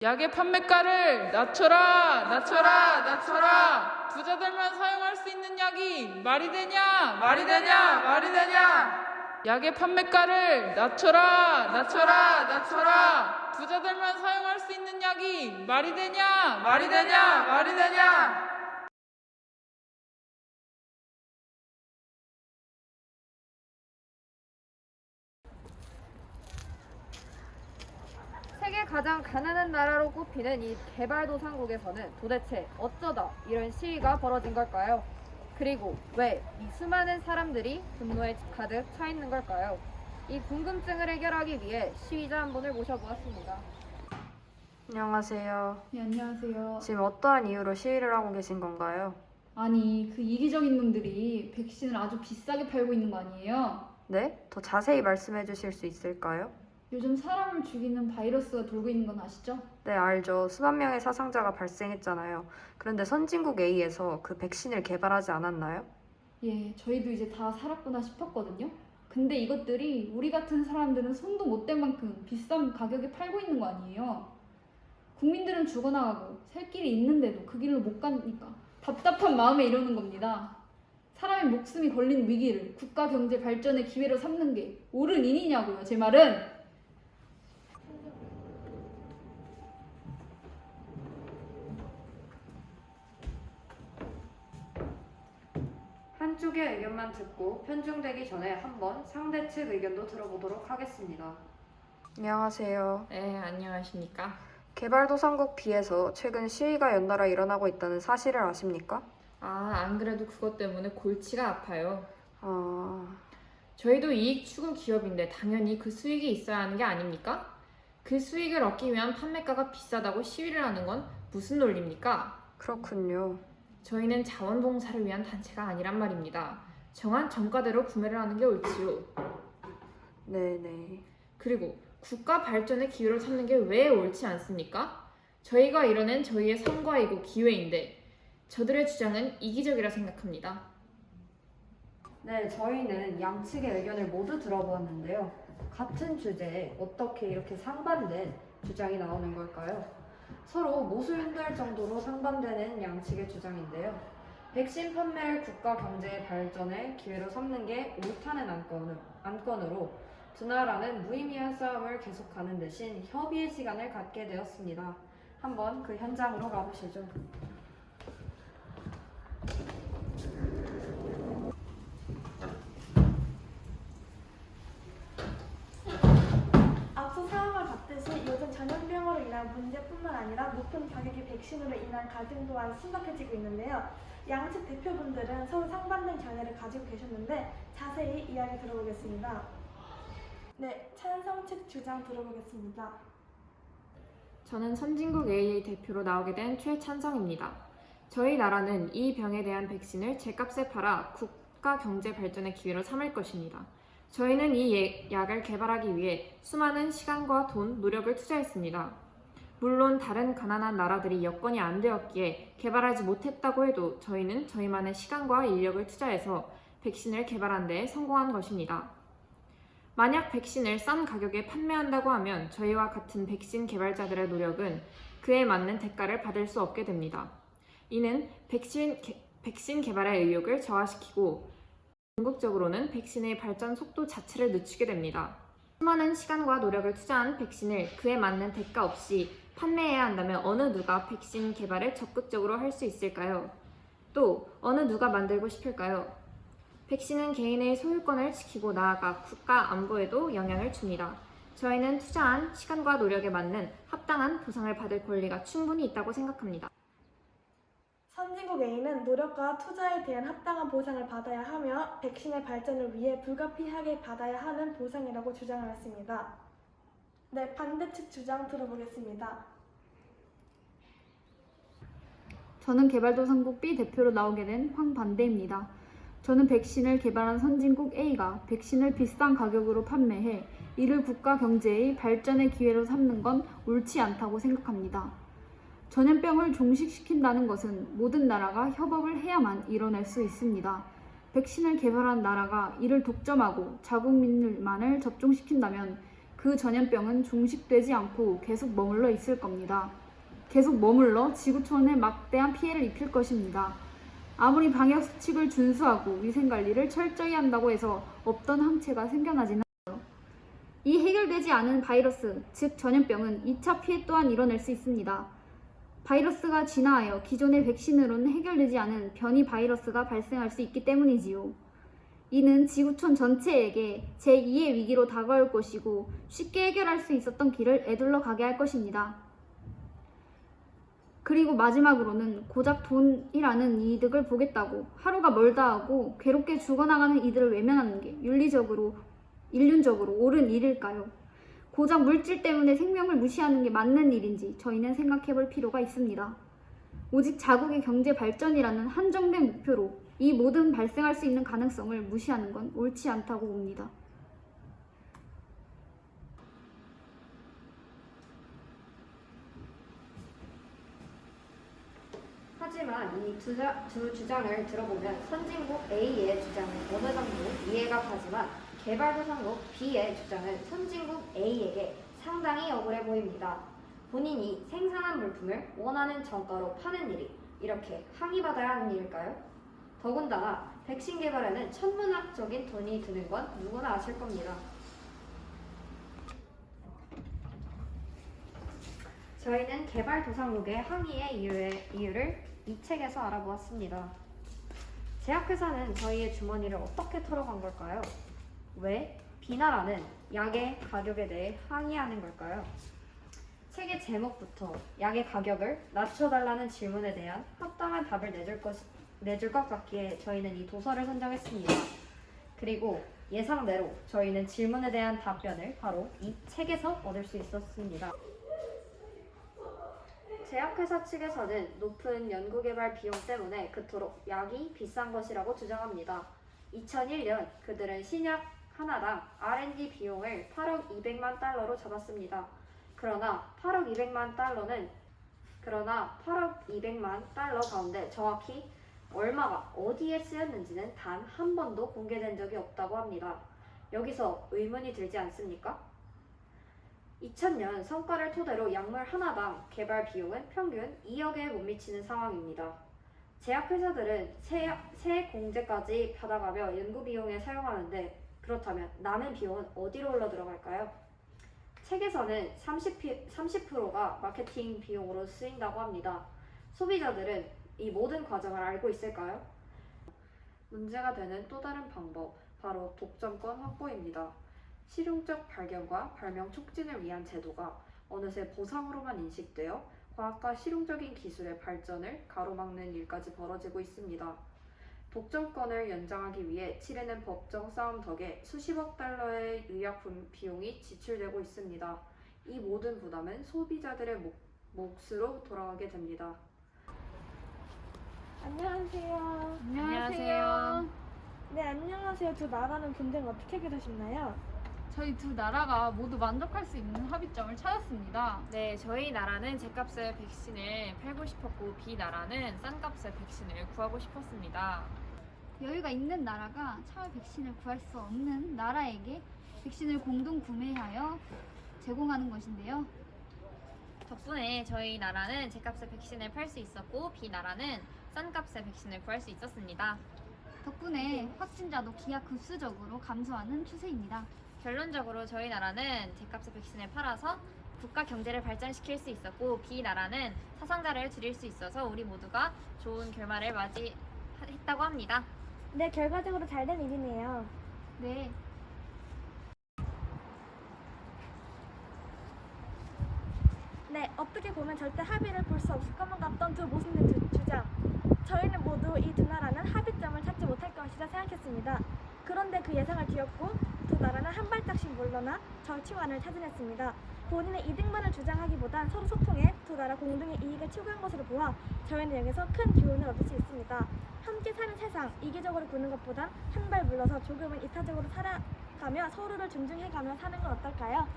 약의 판매가를 낮춰라, 낮춰라, 낮춰라. 부자들만 사용할 수 있는 약이 말이 되냐, 말이 되냐, 말이 되냐. 약의 판매가를 낮춰라, 낮춰라, 낮춰라. 부자들만 사용할 수 있는 약이 말이 되냐, 말이 되냐, 말이 되냐. 세계 가장 가난한 나라로 꼽히는 이 개발도상국에서는 도대체 어쩌다 이런 시위가 벌어진 걸까요? 그리고 왜 이 수많은 사람들이 분노에 가득 차 있는 걸까요? 이 궁금증을 해결하기 위해 시위자 한 분을 모셔보았습니다. 안녕하세요. 네, 안녕하세요. 지금 어떠한 이유로 시위를 하고 계신 건가요? 아니, 그 이기적인 놈들이 백신을 아주 비싸게 팔고 있는 거 아니에요? 네? 더 자세히 말씀해 주실 수 있을까요? 요즘 사람을 죽이는 바이러스가 돌고 있는 건 아시죠? 네, 알죠. 수만 명의 사상자가 발생했잖아요. 그런데 선진국 A에서 그 백신을 개발하지 않았나요? 예, 저희도 이제 다 살았구나 싶었거든요. 근데 이것들이 우리 같은 사람들은 손도 못 댈 만큼 비싼 가격에 팔고 있는 거 아니에요? 국민들은 죽어나가고 살 길이 있는데도 그 길로 못 가니까 답답한 마음에 이러는 겁니다. 사람의 목숨이 걸린 위기를 국가 경제 발전의 기회로 삼는 게 옳은 일이냐고요, 제 말은. 한쪽의 의견만 듣고 편중되기 전에 한번 상대 측 의견도 들어보도록 하겠습니다. 안녕하세요. 네, 안녕하십니까. 개발도상국 B에서 최근 시위가 연달아 일어나고 있다는 사실을 아십니까? 안 그래도 그것 때문에 골치가 아파요. 아... 저희도 이익 추구 기업인데 당연히 그 수익이 있어야 하는 게 아닙니까? 그 수익을 얻기 위한 판매가가 비싸다고 시위를 하는 건 무슨 논리입니까? 그렇군요. 저희는 자원봉사를 위한 단체가 아니란 말입니다. 정한 정가대로 구매를 하는 게 옳지요. 네네. 그리고 국가 발전의 기회로 삼는 게 왜 옳지 않습니까? 저희가 이뤄낸 저희의 성과이고 기회인데 저들의 주장은 이기적이라 생각합니다. 네, 저희는 양측의 의견을 모두 들어보았는데요. 같은 주제에 어떻게 이렇게 상반된 주장이 나오는 걸까요? 서로 모순될 정도로 상반되는 양측의 주장인데요. 백신 판매를 국가 경제의 발전의 기회로 삼는 게 옳다는 안건으로 두 나라는 무의미한 싸움을 계속하는 대신 협의의 시간을 갖게 되었습니다. 한번 그 현장으로 가보시죠. 앞서 사항을 봤듯이 요즘 전염병으로 인한 문제뿐만 아니라 높은 가격의 백신으로 인한 갈등 또한 심각해지고 있는데요. 양측 대표분들은 서로 상반된 견해를 가지고 계셨는데 자세히 이야기 들어보겠습니다. 네, 찬성 측 주장 들어보겠습니다. 저는 선진국 A의 대표로 나오게 된 최찬성입니다. 저희 나라는 이 병에 대한 백신을 제값에 팔아 국가 경제 발전의 기회로 삼을 것입니다. 저희는 이 약을 개발하기 위해 수많은 시간과 돈, 노력을 투자했습니다. 물론 다른 가난한 나라들이 여건이 안 되었기에 개발하지 못했다고 해도 저희는 저희만의 시간과 인력을 투자해서 백신을 개발한 데 성공한 것입니다. 만약 백신을 싼 가격에 판매한다고 하면 저희와 같은 백신 개발자들의 노력은 그에 맞는 대가를 받을 수 없게 됩니다. 이는 백신 개발의 의욕을 저하시키고 궁극적으로는 백신의 발전 속도 자체를 늦추게 됩니다. 수많은 시간과 노력을 투자한 백신을 그에 맞는 대가 없이 판매해야 한다면 어느 누가 백신 개발을 적극적으로 할 수 있을까요? 또 어느 누가 만들고 싶을까요? 백신은 개인의 소유권을 지키고 나아가 국가 안보에도 영향을 줍니다. 저희는 투자한 시간과 노력에 맞는 합당한 보상을 받을 권리가 충분히 있다고 생각합니다. 선진국 A는 노력과 투자에 대한 합당한 보상을 받아야 하며 백신의 발전을 위해 불가피하게 받아야 하는 보상이라고 주장하였습니다. 네, 반대측 주장 들어보겠습니다. 저는 개발도상국 B 대표로 나오게 된 황반대입니다. 저는 백신을 개발한 선진국 A가 백신을 비싼 가격으로 판매해 이를 국가 경제의 발전의 기회로 삼는 건 옳지 않다고 생각합니다. 전염병을 종식시킨다는 것은 모든 나라가 협업을 해야만 이뤄낼 수 있습니다. 백신을 개발한 나라가 이를 독점하고 자국민들만을 접종시킨다면 그 전염병은 종식되지 않고 계속 머물러 있을 겁니다. 계속 머물러 지구촌에 막대한 피해를 입힐 것입니다. 아무리 방역 수칙을 준수하고 위생관리를 철저히 한다고 해서 없던 항체가 생겨나지는 않아요. 이 해결되지 않은 바이러스, 즉 전염병은 2차 피해 또한 일어날 수 있습니다. 바이러스가 진화하여 기존의 백신으로는 해결되지 않은 변이 바이러스가 발생할 수 있기 때문이지요. 이는 지구촌 전체에게 제2의 위기로 다가올 것이고 쉽게 해결할 수 있었던 길을 에둘러 가게 할 것입니다. 그리고 마지막으로는 고작 돈이라는 이득을 보겠다고 하루가 멀다 하고 괴롭게 죽어나가는 이들을 외면하는 게 인륜적으로 옳은 일일까요? 고작 물질 때문에 생명을 무시하는 게 맞는 일인지 저희는 생각해 볼 필요가 있습니다. 오직 자국의 경제 발전이라는 한정된 목표로 이 모든 발생할 수 있는 가능성을 무시하는 건 옳지 않다고 봅니다. 하지만 이 두 주장을 들어보면 선진국 A의 주장은 어느 정도 이해가 가지만 개발도상국 B의 주장은 선진국 A에게 상당히 억울해 보입니다. 본인이 생산한 물품을 원하는 정가로 파는 일이 이렇게 항의받아야 하는 일일까요? 더군다나 백신 개발에는 천문학적인 돈이 드는 건 누구나 아실 겁니다. 저희는 개발도상국의 항의의 이유를 이 책에서 알아보았습니다. 제약회사는 저희의 주머니를 어떻게 털어간 걸까요? 왜 B나라는 약의 가격에 대해 항의하는 걸까요? 책의 제목부터 약의 가격을 낮춰달라는 질문에 대한 합당한 답을 내줄 것 같기에 저희는 이 도서를 선정했습니다. 그리고 예상대로 저희는 질문에 대한 답변을 바로 이 책에서 얻을 수 있었습니다. 제약회사 측에서는 높은 연구개발 비용 때문에 그토록 약이 비싼 것이라고 주장합니다. 2001년 그들은 신약 하나당 R&D 비용을 8억 200만 달러로 잡았습니다. 그러나 8억 200만 달러 가운데 정확히 얼마가 어디에 쓰였는지는 단 한 번도 공개된 적이 없다고 합니다. 여기서 의문이 들지 않습니까? 2000년 성과를 토대로 약물 하나당 개발 비용은 평균 2억에 못 미치는 상황입니다. 제약회사들은 새 공제까지 받아가며 연구 비용에 사용하는데 그렇다면 남은 비용은 어디로 흘러 들어갈까요? 책에서는 30%가 마케팅 비용으로 쓰인다고 합니다. 소비자들은 이 모든 과정을 알고 있을까요? 문제가 되는 또 다른 방법, 바로 독점권 확보입니다. 실용적 발견과 발명 촉진을 위한 제도가 어느새 보상으로만 인식되어 과학과 실용적인 기술의 발전을 가로막는 일까지 벌어지고 있습니다. 독점권을 연장하기 위해 치르는 법정 싸움 덕에 수십억 달러의 의약품 비용이 지출되고 있습니다. 이 모든 부담은 소비자들의 몫으로 돌아가게 됩니다. 안녕하세요. 안녕하세요. 네, 안녕하세요. 두 나라는 분쟁 어떻게 해결하셨나요? 저희 두 나라가 모두 만족할 수 있는 합의점을 찾았습니다. 네, 저희 나라는 제값의 백신을 팔고 싶었고 B나라는 싼 값의 백신을 구하고 싶었습니다. 여유가 있는 나라가 차후 백신을 구할 수 없는 나라에게 백신을 공동 구매하여 제공하는 것인데요. 덕분에 저희 나라는 제값의 백신을 팔 수 있었고 B나라는 싼 값의 백신을 구할 수 있었습니다. 덕분에 확진자도 기하급수적으로 감소하는 추세입니다. 결론적으로 저희 나라는 제값의 백신을 팔아서 국가 경제를 발전시킬 수 있었고 B나라는 사상자를 줄일 수 있어서 우리 모두가 좋은 결말을 맞이했다고 합니다. 네, 결과적으로 잘 된 일이네요. 네, 네, 어떻게 보면 절대 합의를 볼 수 없을 것만 같던 두 모순된 주장. 저희는 모두 이 두 나라는 합의점을 찾지 못할 것이라 생각했습니다. 그런데 그 예상을 뒤엎고 두 나라는 한 발짝씩 물러나 절충안을 찾아냈습니다. 본인의 이득만을 주장하기보단 서로 소통해 두 나라 공동의 이익을 추구한 것으로 보아 저희는 여기서 큰 교훈을 얻을 수 있습니다. 함께 사는 세상, 이기적으로 구는 것보단 한 발 물러서 조금은 이타적으로 살아가며 서로를 존중해가며 사는 건 어떨까요?